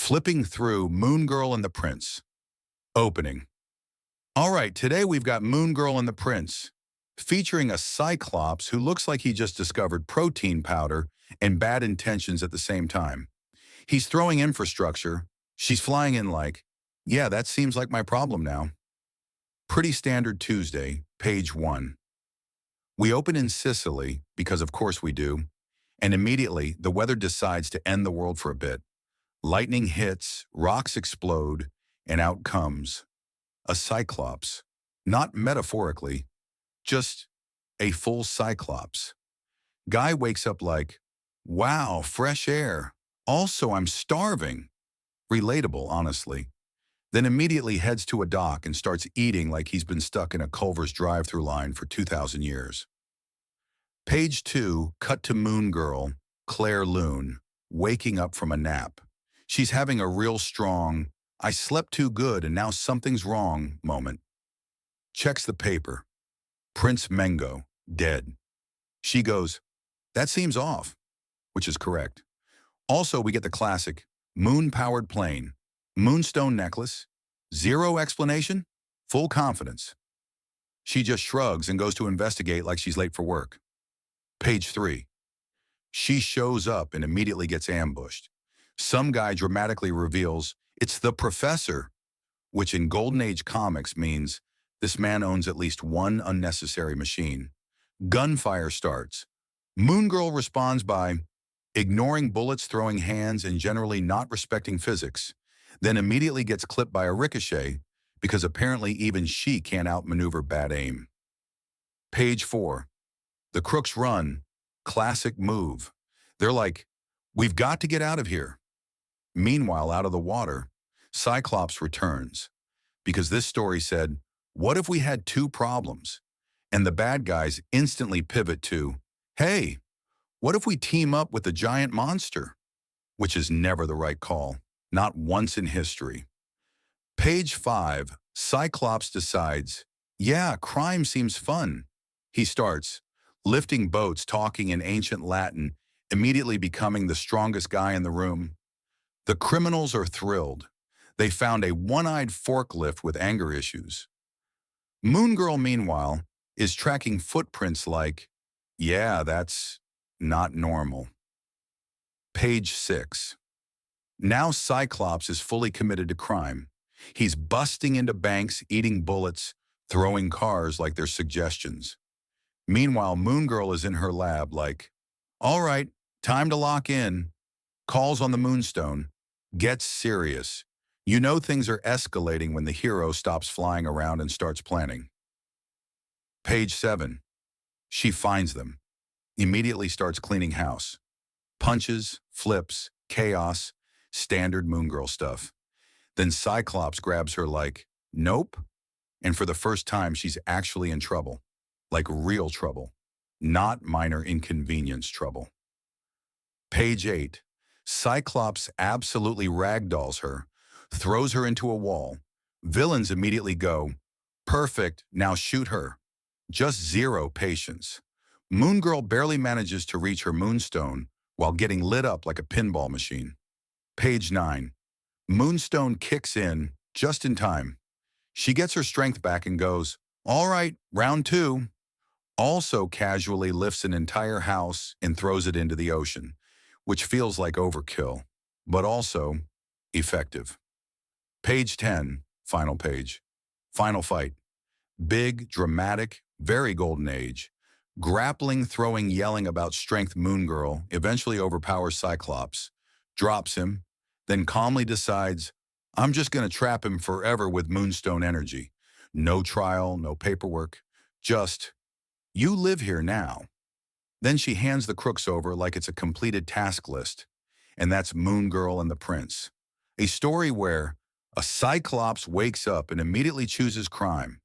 Flipping through Moon Girl and the Prince. Opening. All right, today we've got Moon Girl and the Prince, featuring a Cyclops who looks like he just discovered protein powder and bad intentions at the same time. He's throwing infrastructure. She's flying in like, yeah, that seems like my problem now. Pretty standard Tuesday, page 1. We open in Sicily, because of course we do, and immediately the weather decides to end the world for a bit. Lightning hits, rocks explode, and out comes a Cyclops. Not metaphorically, just a full Cyclops. Guy wakes up like, wow, fresh air. Also, I'm starving. Relatable, honestly. Then immediately heads to a dock and starts eating like he's been stuck in a Culver's drive-thru line for 2,000 years. Page 2, cut to Moon Girl, Claire Loon, waking up from a nap. She's having a real strong, I slept too good and now something's wrong moment. Checks the paper. Prince Mengo, dead. She goes, that seems off, which is correct. Also, we get the classic, moon-powered plane, Moonstone necklace, zero explanation, full confidence. She just shrugs and goes to investigate like she's late for work. Page 3. She shows up and immediately gets ambushed. Some guy dramatically reveals it's the professor, which in Golden Age comics means this man owns at least one unnecessary machine. Gunfire starts. Moon Girl responds by ignoring bullets, throwing hands, and generally not respecting physics, then immediately gets clipped by a ricochet because apparently even she can't outmaneuver bad aim. Page 4. The crooks run. Classic move. They're like, we've got to get out of here. Meanwhile, out of the water, Cyclops returns. Because this story said, what if we had two problems? And the bad guys instantly pivot to, hey, what if we team up with the giant monster? Which is never the right call, not once in history. Page 5, Cyclops decides, yeah, crime seems fun. He starts, lifting boats, talking in ancient Latin, immediately becoming the strongest guy in the room. The criminals are thrilled. They found a one-eyed forklift with anger issues. Moon Girl, meanwhile, is tracking footprints like, yeah, that's not normal. Page 6. Now Cyclops is fully committed to crime. He's busting into banks, eating bullets, throwing cars like they're suggestions. Meanwhile, Moon Girl is in her lab like, all right, time to lock in. Calls on the Moonstone. Gets serious. You know things are escalating when the hero stops flying around and starts planning. Page 7. She finds them. Immediately starts cleaning house. Punches, flips, chaos, standard Moon Girl stuff. Then Cyclops grabs her like, nope. And for the first time, she's actually in trouble. Like real trouble. Not minor inconvenience trouble. Page 8. Cyclops absolutely ragdolls her, throws her into a wall. Villains immediately go, perfect, now shoot her. Just zero patience. Moon Girl barely manages to reach her Moonstone while getting lit up like a pinball machine. Page 9. Moonstone kicks in just in time. She gets her strength back and goes, all right, round 2. Also casually lifts an entire house and throws it into the ocean, which feels like overkill, but also effective. Page 10, final page. Final fight. Big, dramatic, very Golden Age. Grappling, throwing, yelling about strength Moon Girl eventually overpowers Cyclops, drops him, then calmly decides, I'm just going to trap him forever with Moonstone energy. No trial, no paperwork, just, you live here now. Then she hands the crooks over like it's a completed task list, and that's Moon Girl and the Prince. A story where a Cyclops wakes up and immediately chooses crime.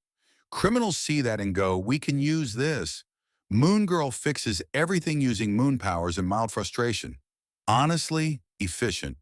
Criminals see that and go, we can use this. Moon Girl fixes everything using moon powers and mild frustration. Honestly, efficient.